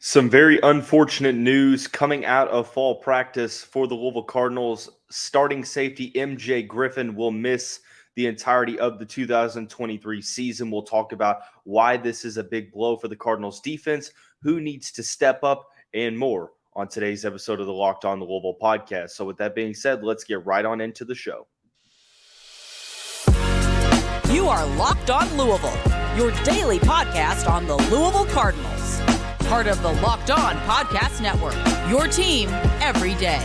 Some very unfortunate news coming out of fall practice for the Louisville Cardinals. Starting safety MJ Griffin will miss the entirety of the 2023 season. We'll talk about why this is a big blow for the Cardinals defense, who needs to step up, and more on today's episode of the Locked On Louisville podcast. So with that being said, let's get right on into the show. You are Locked On Louisville, your daily podcast on the Louisville Cardinals. Part of the Locked On Podcast Network, your team every day.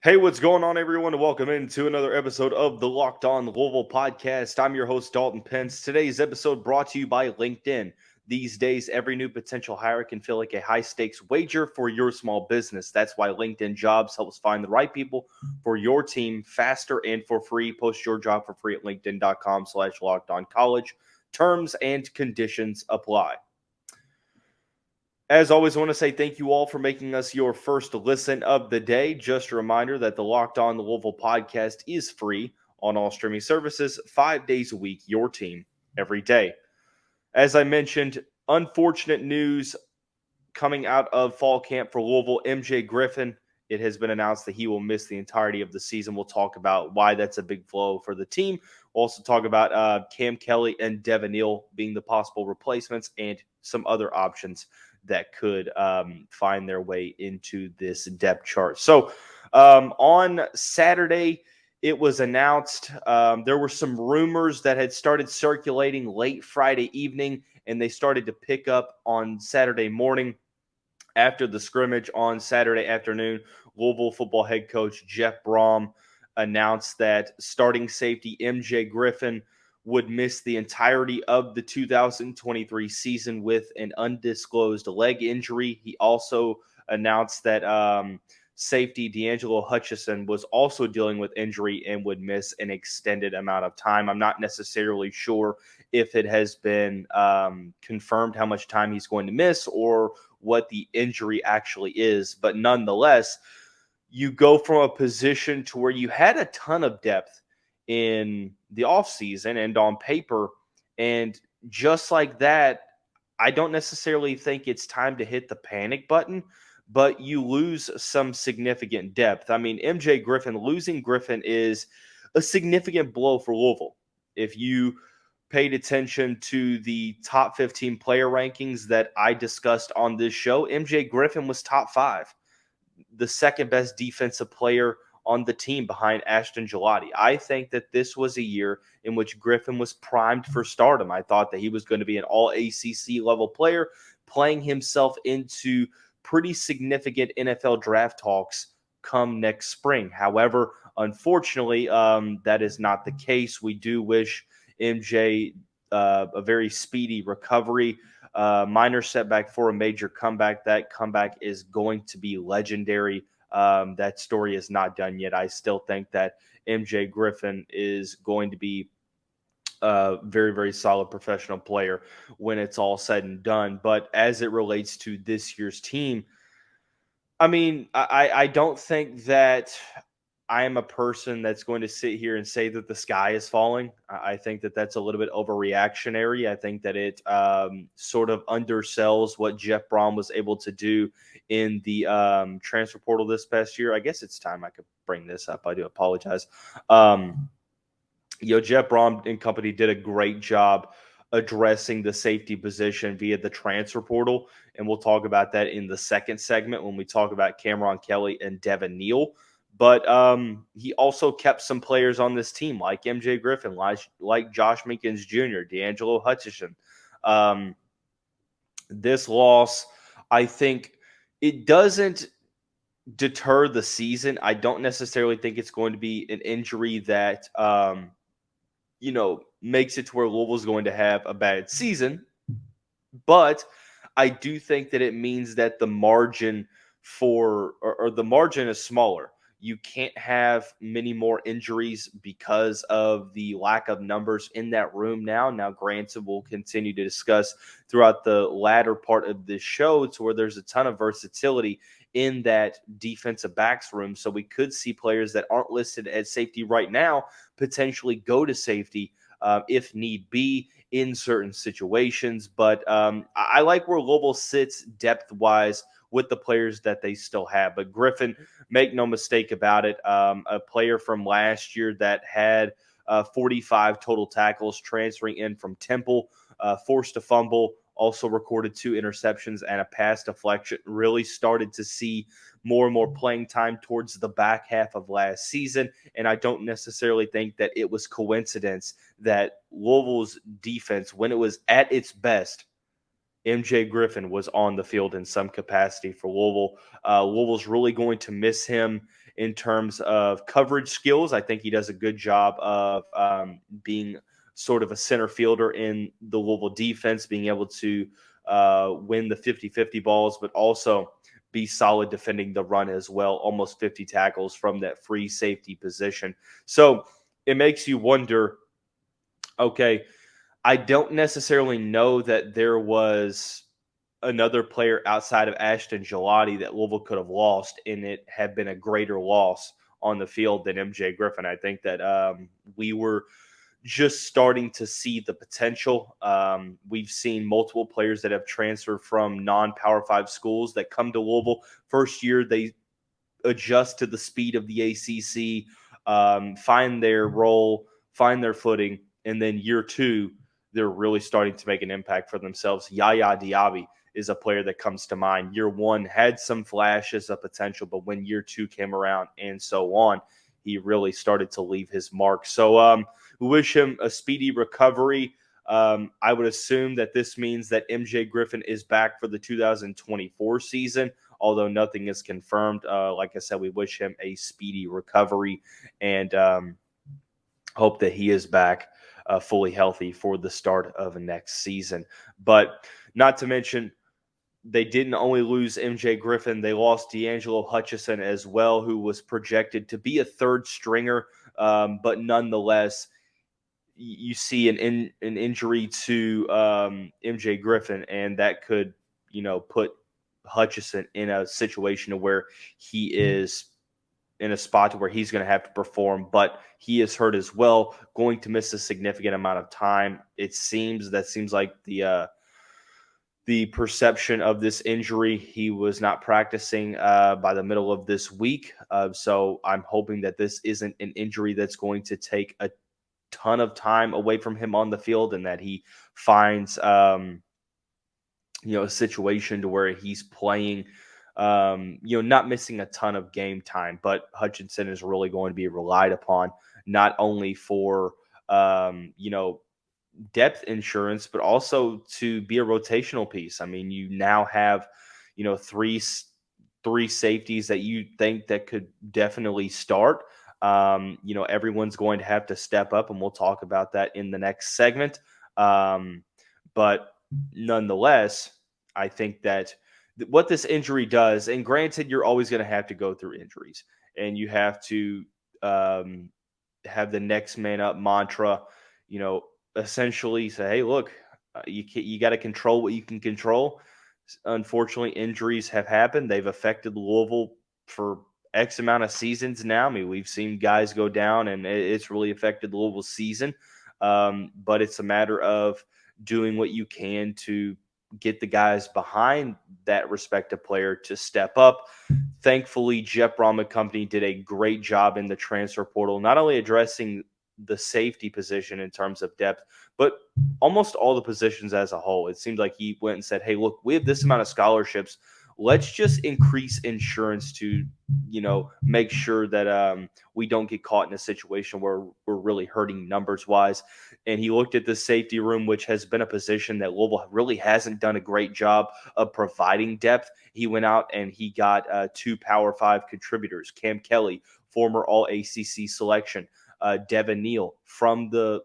Hey, what's going on, everyone? And welcome into another episode of the Locked On Louisville podcast. I'm your host, Dalton Pence. Today's episode brought to you by LinkedIn. These days, every new potential hire can feel like a high-stakes wager for your small business. That's why LinkedIn Jobs helps find the right people for your team faster and for free. Post your job for free at linkedin.com/lockedoncollege. Terms and conditions apply. As always, I want to say thank you all for making us your first listen of the day. Just a reminder that the Locked On Louisville podcast is free on all streaming services 5 days a week, your team every day. As I mentioned, unfortunate news coming out of fall camp for Louisville. MJ Griffin, it has been announced that he will miss the entirety of the season. We'll talk about why that's a big blow for the team. We'll also talk about Cam'Ron Kelly and Devin Neal being the possible replacements and some other options that could find their way into this depth chart. So on Saturday, it was announced there were some rumors that had started circulating late Friday evening, and they started to pick up on Saturday morning. After the scrimmage on Saturday afternoon, Louisville football head coach Jeff Brom announced that starting safety MJ Griffin would miss the entirety of the 2023 season with an undisclosed leg injury. He also announced that safety D'Angelo Hutchison was also dealing with injury and would miss an extended amount of time. I'm not necessarily sure if it has been confirmed how much time he's going to miss or what the injury actually is. But nonetheless, you go from a position to where you had a ton of depth in the offseason and on paper, and just like that, I don't necessarily think it's time to hit the panic button, but you lose some significant depth. I mean, MJ Griffin, losing Griffin is a significant blow for Louisville. If you paid attention to the top 15 player rankings that I discussed on this show, MJ Griffin was top 5, the second best defensive player on the team behind Ashton Gelati. I think that this was a year in which Griffin was primed for stardom. I thought that he was going to be an all ACC level player, playing himself into pretty significant NFL draft talks come next spring. However, unfortunately, that is not the case. We do wish MJ a very speedy recovery. Minor setback for a major comeback. That comeback is going to be legendary. That story is not done yet. I still think that MJ Griffin is going to be a very, very solid professional player when it's all said and done. But as it relates to this year's team, I mean, I don't think that I am a person that's going to sit here and say that the sky is falling. I think that that's a little bit overreactionary. I think that it sort of undersells what Jeff Brom was able to do in the transfer portal this past year. I guess it's time I could bring this up. I do apologize. Jeff Brom and company did a great job addressing the safety position via the transfer portal, and we'll talk about that in the second segment when we talk about Cam'Ron Kelly and Devin Neal. But he also kept some players on this team like MJ Griffin, like Josh Minkins Jr., D'Angelo Hutchison. This loss, I think it doesn't deter the season. I don't necessarily think it's going to be an injury that, makes it to where Louisville's going to have a bad season. But I do think that it means that the margin or the margin is smaller. You can't have many more injuries because of the lack of numbers in that room now. Now, granted, we'll continue to discuss throughout the latter part of this show to where there's a ton of versatility in that defensive backs room. So we could see players that aren't listed at safety right now potentially go to safety if need be. in certain situations. But I like where Louisville sits depth-wise with the players that they still have. But Griffin, make no mistake about it, a player from last year that had 45 total tackles transferring in from Temple, forced a fumble, also recorded 2 interceptions and a pass deflection, really started to see more and more playing time towards the back half of last season. And I don't necessarily think that it was coincidence that Louisville's defense, when it was at its best, MJ Griffin was on the field in some capacity for Louisville. Louisville's really going to miss him in terms of coverage skills. I think he does a good job of being sort of a center fielder in the Louisville defense, being able to win the 50-50 balls, but also be solid defending the run as well, almost 50 tackles from that free safety position. So it makes you wonder, okay, I don't necessarily know that there was another player outside of Ashton Gelati that Louisville could have lost, and it had been a greater loss on the field than MJ Griffin. I think that we were just starting to see the potential. We've seen multiple players that have transferred from non-Power 5 schools that come to Louisville. First year, they adjust to the speed of the ACC, find their role, find their footing, and then year 2, they're really starting to make an impact for themselves. Yaya Diaby is a player that comes to mind. Year 1 had some flashes of potential, but when year 2 came around and so on, he really started to leave his mark. So we wish him a speedy recovery. I would assume that this means that MJ Griffin is back for the 2024 season, although nothing is confirmed. Like I said, we wish him a speedy recovery and hope that he is back fully healthy for the start of next season. But not to mention, they didn't only lose MJ Griffin, they lost D'Angelo Hutchison as well, who was projected to be a third stringer. But nonetheless, you see an injury to MJ Griffin, and that could, put Hutchison in a situation where he is in a spot where he's going to have to perform, but he is hurt as well, going to miss a significant amount of time. It seems like the perception of this injury, he was not practicing by the middle of this week. So I'm hoping that this isn't an injury that's going to take a ton of time away from him on the field, and that he finds a situation to where he's playing, not missing a ton of game time. But Hutchinson is really going to be relied upon not only for depth insurance, but also to be a rotational piece. I mean, you now have three safeties that you think that could definitely start. Everyone's going to have to step up, and we'll talk about that in the next segment. But nonetheless, I think that what this injury does, and granted, you're always going to have to go through injuries, and you have to have the next man up mantra, essentially say, hey, look, you got to control what you can control. Unfortunately, injuries have happened. They've affected Louisville for X amount of seasons now. I mean, we've seen guys go down, and it's really affected Louisville's season. But it's a matter of doing what you can to get the guys behind that respective player to step up. Thankfully, Jeff Brom and company did a great job in the transfer portal, not only addressing the safety position in terms of depth, but almost all the positions as a whole. It seemed like he went and said, hey, look, we have this amount of scholarships. Let's just increase insurance to, make sure that we don't get caught in a situation where we're really hurting numbers wise. And he looked at the safety room, which has been a position that Louisville really hasn't done a great job of providing depth. He went out and he got 2 Power 5 contributors, Cam Kelly, former All-ACC selection, Devin Neal from the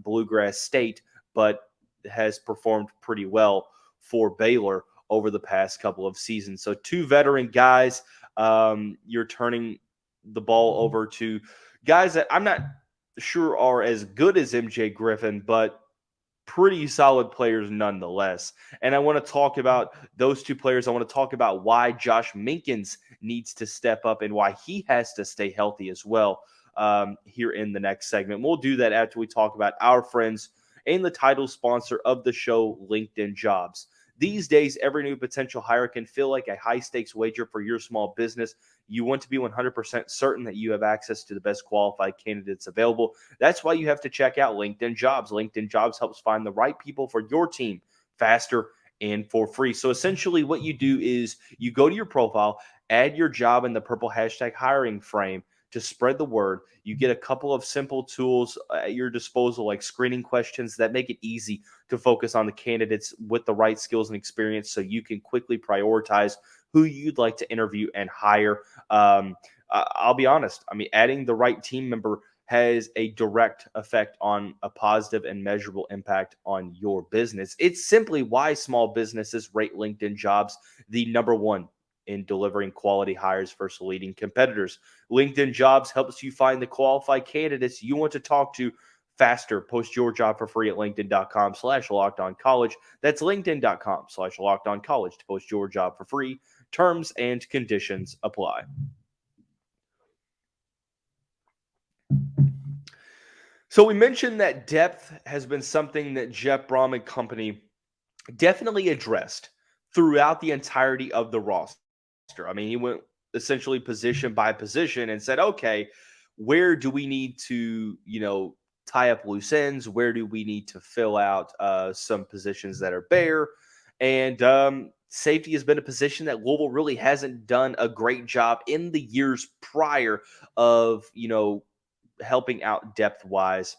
Bluegrass State, but has performed pretty well for Baylor over the past couple of seasons. So 2 veteran guys. You're turning the ball over to guys that I'm not sure are as good as MJ Griffin, but pretty solid players nonetheless. And I want to talk about those 2 players. I want to talk about why Josh Minkins needs to step up and why he has to stay healthy as well here in the next segment. We'll do that after we talk about our friends and the title sponsor of the show, LinkedIn Jobs. These days, every new potential hire can feel like a high-stakes wager for your small business. You want to be 100% certain that you have access to the best qualified candidates available. That's why you have to check out LinkedIn Jobs. LinkedIn Jobs helps find the right people for your team faster and for free. So essentially what you do is you go to your profile, add your job in the purple hashtag hiring frame to spread the word. You get a couple of simple tools at your disposal, like screening questions that make it easy to focus on the candidates with the right skills and experience so you can quickly prioritize who you'd like to interview and hire. I'll be honest. I mean, adding the right team member has a direct effect on a positive and measurable impact on your business. It's simply why small businesses rate LinkedIn Jobs the number one in delivering quality hires versus leading competitors. LinkedIn Jobs helps you find the qualified candidates you want to talk to faster. Post your job for free at linkedin.com/lockedoncollege. That's linkedin.com/lockedoncollege to post your job for free. Terms and conditions apply. So we mentioned that depth has been something that Jeff Brom and company definitely addressed throughout the entirety of the roster. I mean, he went essentially position by position and said, okay, where do we need to, tie up loose ends? Where do we need to fill out some positions that are bare? And safety has been a position that Louisville really hasn't done a great job in the years prior of, helping out depth-wise.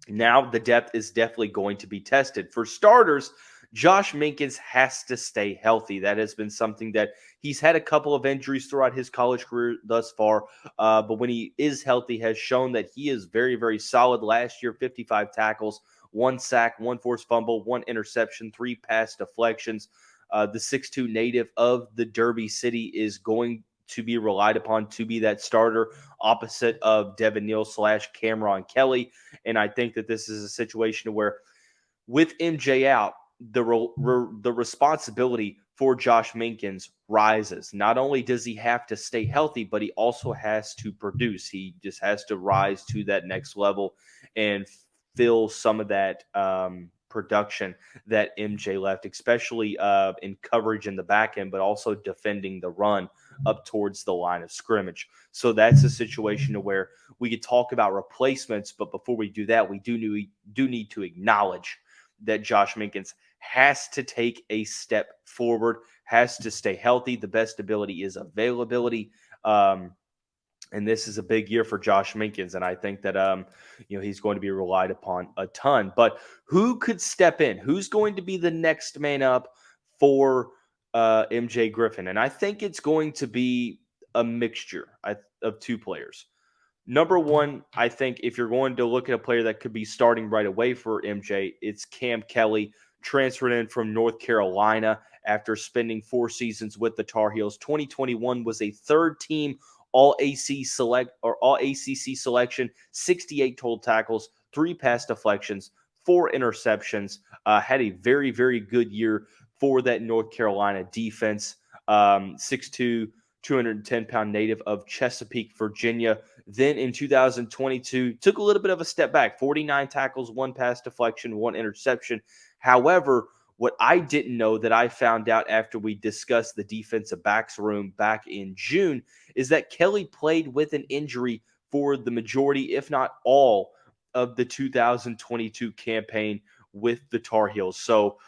Now the depth is definitely going to be tested. For starters, Josh Minkins has to stay healthy. That has been something that he's had a couple of injuries throughout his college career thus far, but when he is healthy, has shown that he is very, very solid. Last year, 55 tackles, 1 sack, 1 forced fumble, 1 interception, 3 pass deflections. The 6'2" native of the Derby City is going to be relied upon to be that starter opposite of Devin Neal / Cam'Ron Kelly. And I think that this is a situation where with MJ out, the responsibility for Josh Minkins rises. Not only does he have to stay healthy, but he also has to produce. He just has to rise to that next level and fill some of that production that MJ left, especially in coverage in the back end, but also defending the run up towards the line of scrimmage. So that's a situation where we could talk about replacements, but before we do that, we do need to acknowledge that Josh Minkins has to take a step forward, has to stay healthy. The best ability is availability. And this is a big year for Josh Minkins, and I think that he's going to be relied upon a ton. But who could step in? Who's going to be the next man up for MJ Griffin? And I think it's going to be a mixture of 2 players. Number one, I think if you're going to look at a player that could be starting right away for MJ, it's Cam Kelly, transferred in from North Carolina after spending 4 seasons with the Tar Heels. 2021 was a third-team All-ACC selection, 68 total tackles, 3 pass deflections, 4 interceptions. Had a very, very good year for that North Carolina defense. 6'2", 210-pound native of Chesapeake, Virginia. Then in 2022, took a little bit of a step back, 49 tackles, 1 pass deflection, 1 interception. However, what I didn't know that I found out after we discussed the defensive backs room back in June is that Kelly played with an injury for the majority, if not all, of the 2022 campaign with the Tar Heels. So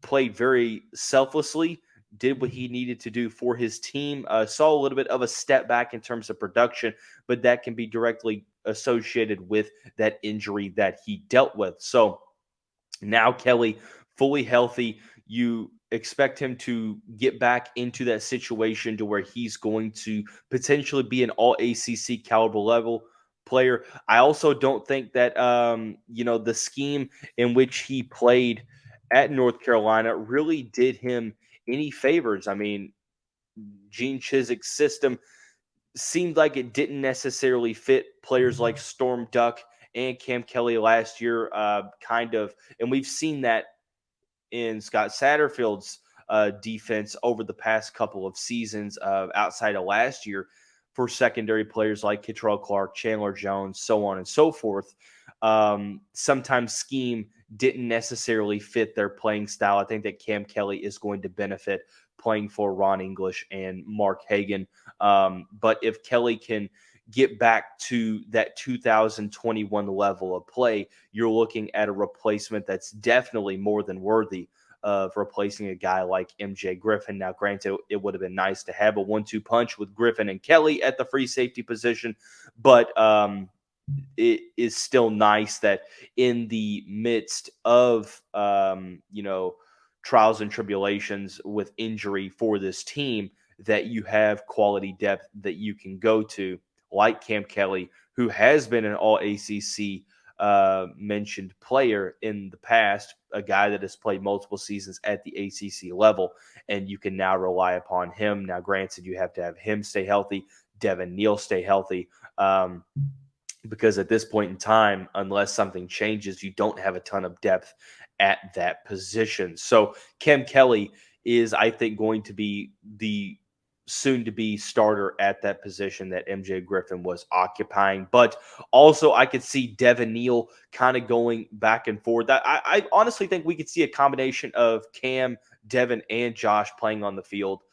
played very selflessly, did what he needed to do for his team. Saw a little bit of a step back in terms of production, but that can be directly associated with that injury that he dealt with. So now Kelly, fully healthy, you expect him to get back into that situation to where he's going to potentially be an all-ACC caliber level player. I also don't think that, the scheme in which he played at North Carolina really did him any favors. I mean, Gene Chizik's system seemed like it didn't necessarily fit players like Storm Duck and Cam Kelly last year, and we've seen that in Scott Satterfield's defense over the past couple of seasons outside of last year for secondary players like Kittrell Clark, Chandler Jones, so on and so forth. sometimes scheme didn't necessarily fit their playing style. I think that Cam Kelly is going to benefit playing for Ron English and Mark Hagan. But if Kelly can get back to that 2021 level of play, you're looking at a replacement that's definitely more than worthy of replacing a guy like MJ Griffin. Now, granted, it would have been nice to have a 1-2 punch with Griffin and Kelly at the free safety position, but it is still nice that in the midst of trials and tribulations with injury for this team, that you have quality depth that you can go to, like Cam Kelly, who has been an all ACC mentioned player in the past, a guy that has played multiple seasons at the ACC level, and you can now rely upon him. Now, granted, you have to have him stay healthy, Devin Neal stay healthy, because at this point in time, unless something changes, you don't have a ton of depth at that position. So Cam Kelly is, I think, going to be the soon-to-be starter at that position that MJ Griffin was occupying. But also, I could see Devin Neal kind of going back and forth. I honestly think we could see a combination of Cam, Devin, and Josh playing on the field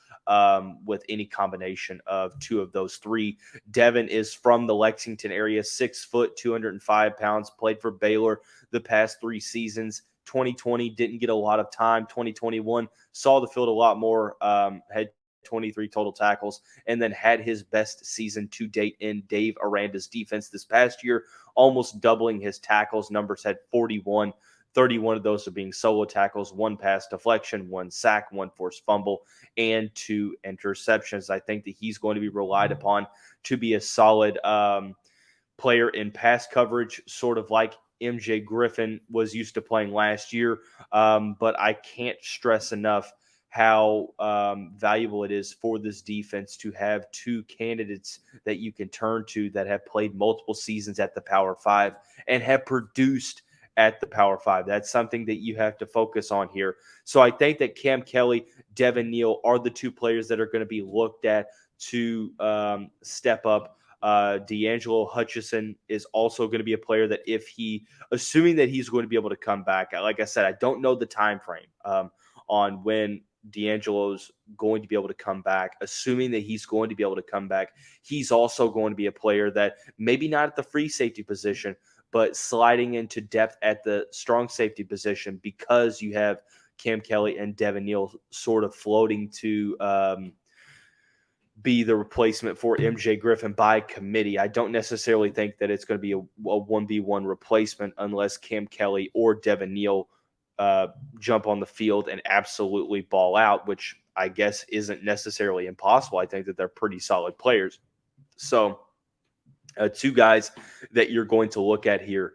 with any combination of two of those three. Devin is from the Lexington area, 6 foot, 205 pounds, played for Baylor the past 3 seasons. 2020 didn't get a lot of time. 2021 saw the field a lot more, had 23 total tackles, and then had his best season to date in Dave Aranda's defense this past year, almost doubling his tackles. Numbers had 41. 31 of those are being solo tackles, 1 pass deflection, 1 sack, 1 forced fumble, and 2 interceptions. I think that he's going to be relied upon to be a solid player in pass coverage, sort of like MJ Griffin was used to playing last year. But I can't stress enough how valuable it is for this defense to have 2 candidates that you can turn to that have played multiple seasons at the Power 5 and have produced at the Power 5. That's something that you have to focus on here. So I think that Cam Kelly, Devin Neal are the 2 players that are going to be looked at to step up. D'Angelo Hutchison is also going to be a player that assuming that he's going to be able to come back. Like I said, I don't know the time frame on when D'Angelo's going to be able to come back. Assuming that he's going to be able to come back, he's also going to be a player that maybe not at the free safety position, but sliding into depth at the strong safety position, because you have Cam Kelly and Devin Neal sort of floating to be the replacement for MJ Griffin by committee. I don't necessarily think that it's going to be a 1v1 replacement unless Cam Kelly or Devin Neal jump on the field and absolutely ball out, which I guess isn't necessarily impossible. I think that they're pretty solid players. So 2 guys that you're going to look at here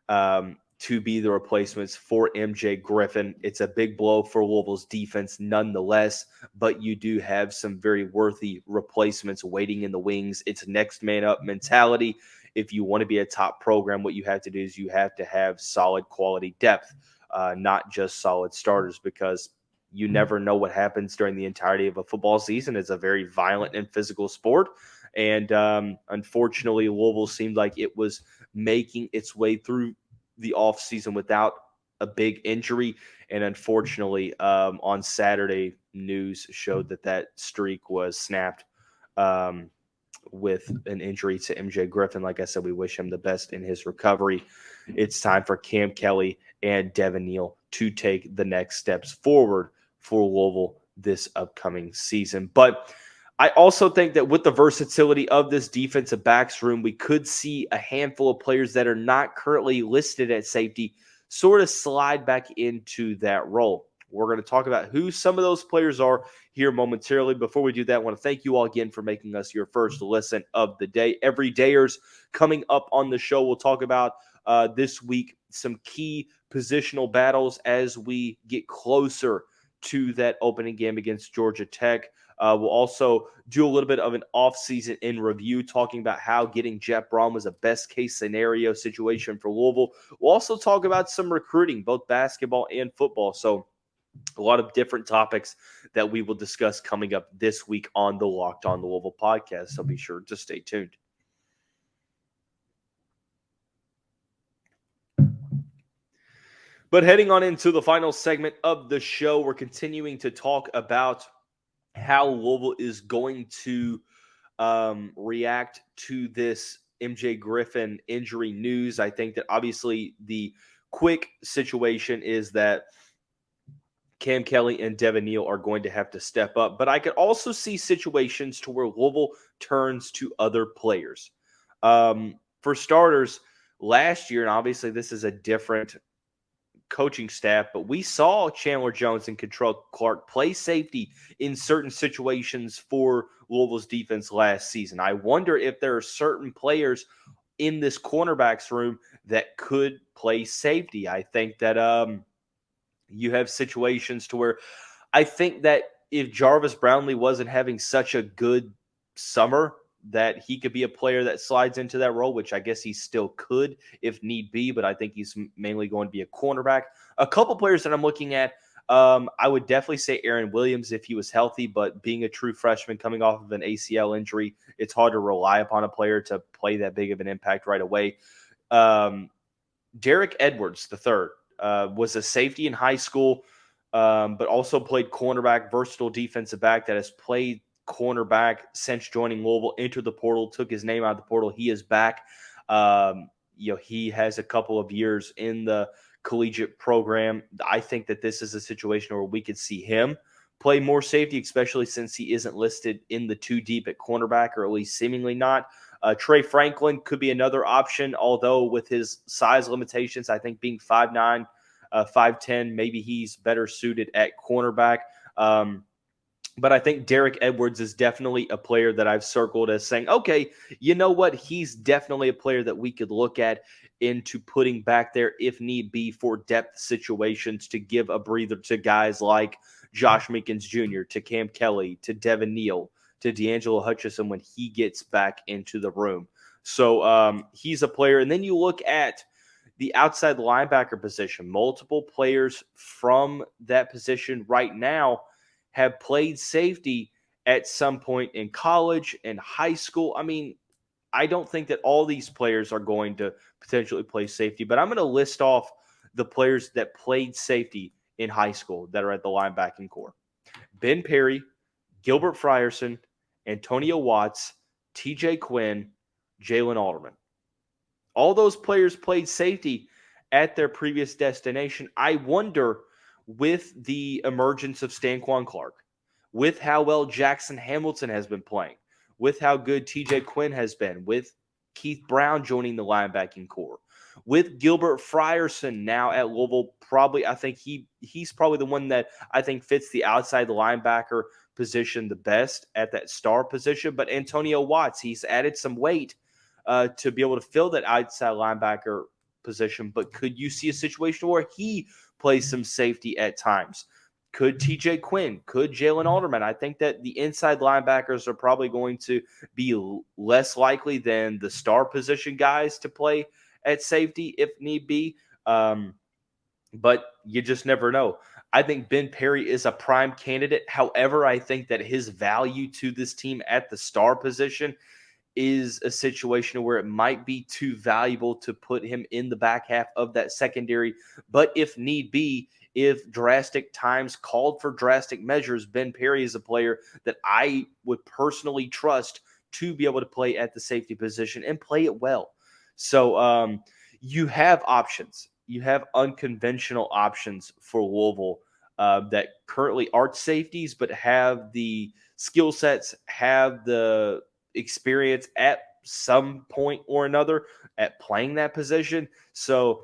to be the replacements for MJ Griffin. It's a big blow for Louisville's defense nonetheless, but you do have some very worthy replacements waiting in the wings. It's next man up mentality. If you want to be a top program, what you have to do is you have to have solid quality depth, not just solid starters, because you never know what happens during the entirety of a football season. It's a very violent and physical sport. And unfortunately, Louisville seemed like it was making its way through the offseason without a big injury. And unfortunately, on Saturday, news showed that streak was snapped with an injury to MJ Griffin. Like I said, we wish him the best in his recovery. It's time for Cam Kelly and Devin Neal to take the next steps forward for Louisville this upcoming season. But I also think that with the versatility of this defensive backs room, we could see a handful of players that are not currently listed at safety sort of slide back into that role. We're going to talk about who some of those players are here momentarily. Before we do that, I want to thank you all again for making us your first listen of the day. Everydayers coming up on the show, we'll talk about this week some key positional battles as we get closer to that opening game against Georgia Tech. We'll also do a little bit of an offseason in review, talking about how getting Jeff Braun was a best-case scenario situation for Louisville. We'll also talk about some recruiting, both basketball and football. So a lot of different topics that we will discuss coming up this week on the Locked On Louisville podcast. So be sure to stay tuned. But heading on into the final segment of the show, we're continuing to talk about how Louisville is going to react to this MJ Griffin injury news. I think that obviously the quick situation is that Cam Kelly and Devin Neal are going to have to step up. But I could also see situations to where Louisville turns to other players. For starters, last year, and obviously this is a different coaching staff, but we saw Chandler Jones and Contrell Clark play safety in certain situations for Louisville's defense last season. I wonder if there are certain players in this cornerbacks room that could play safety. I think that you have situations to where I think that if Jarvis Brownlee wasn't having such a good summer, that he could be a player that slides into that role, which I guess he still could if need be, but I think he's mainly going to be a cornerback. A couple players that I'm looking at, I would definitely say Aaron Williams if he was healthy, but being a true freshman coming off of an ACL injury, it's hard to rely upon a player to play that big of an impact right away. Derek Edwards, the third, was a safety in high school, but also played cornerback, versatile defensive back that has played cornerback since joining Louisville, entered the portal, took his name out of the portal. He is back. He has a couple of years in the collegiate program. I think that this is a situation where we could see him play more safety, especially since he isn't listed in the two deep at cornerback, or at least seemingly not. Trey Franklin could be another option, although with his size limitations, I think being 5'9", 5'10", maybe he's better suited at cornerback. But I think Derek Edwards is definitely a player that I've circled as saying, okay, you know what? He's definitely a player that we could look at into putting back there if need be for depth situations to give a breather to guys like Josh Meekins Jr., to Cam Kelly, to Devin Neal, to D'Angelo Hutchison when he gets back into the room. So he's a player. And then you look at the outside linebacker position. Multiple players from that position right now have played safety at some point in college and high school. I mean, I don't think that all these players are going to potentially play safety, but I'm going to list off the players that played safety in high school that are at the linebacking core. Ben Perry, Gilbert Frierson, Antonio Watts, TJ Quinn, Jalen Alderman. All those players played safety at their previous destination. I wonder, with the emergence of Stanquan Clark, with how well Jackson Hamilton has been playing, with how good TJ Quinn has been, with Keith Brown joining the linebacking core, with Gilbert Frierson now at Louisville, I think he's probably the one that I think fits the outside linebacker position the best at that star position. But Antonio Watts, he's added some weight to be able to fill that outside linebacker position. But could you see a situation where he plays some safety at times? Could TJ Quinn? Could Jalen Alderman? I think that the inside linebackers are probably going to be less likely than the star position guys to play at safety if need be. But you just never know. I think Ben Perry is a prime candidate. However, I think that his value to this team at the star position is a situation where it might be too valuable to put him in the back half of that secondary. But if need be, if drastic times called for drastic measures, Ben Perry is a player that I would personally trust to be able to play at the safety position and play it well. So you have options. You have unconventional options for Louisville that currently aren't safeties, but have the skill sets, have the experience at some point or another at playing that position. So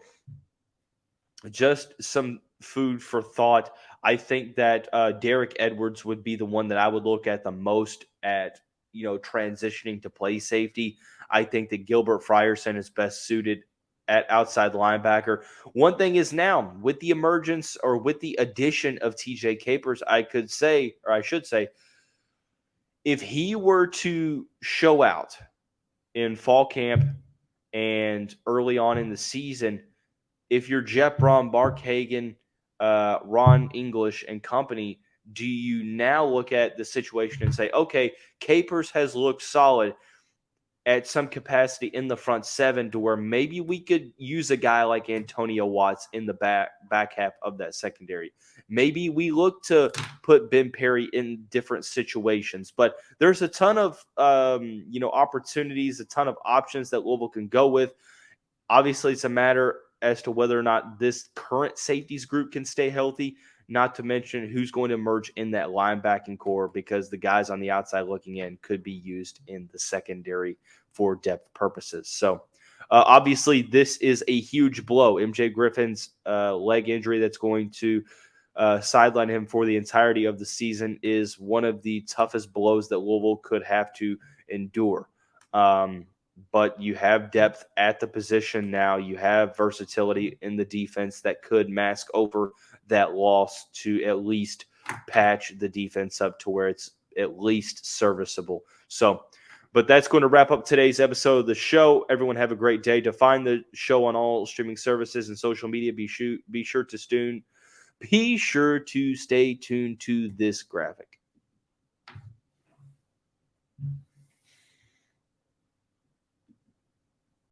just some food for thought. I think that Derek Edwards would be the one that I would look at the most at, transitioning to play safety. I think that Gilbert Frierson is best suited at outside linebacker. One thing is now, with the emergence or with the addition of TJ Capers, I should say, if he were to show out in fall camp and early on in the season, if you're Jeff Brom, Mark Hagan, Ron English, and company, do you now look at the situation and say, okay, Capers has looked solid. at some capacity in the front seven to where maybe we could use a guy like Antonio Watts in the back half of that secondary. Maybe we look to put Ben Perry in different situations, but there's a ton of opportunities, a ton of options that Louisville can go with. Obviously, it's a matter as to whether or not this current safeties group can stay healthy, not to mention who's going to emerge in that linebacking core, because the guys on the outside looking in could be used in the secondary for depth purposes. So obviously this is a huge blow. MJ Griffin's leg injury that's going to sideline him for the entirety of the season is one of the toughest blows that Louisville could have to endure. But you have depth at the position now. You have versatility in the defense that could mask over that loss to at least patch the defense up to where it's at least serviceable. So, but that's going to wrap up today's episode of the show. Everyone have a great day. To find the show on all streaming services and social media, be sure to stay tuned to this graphic.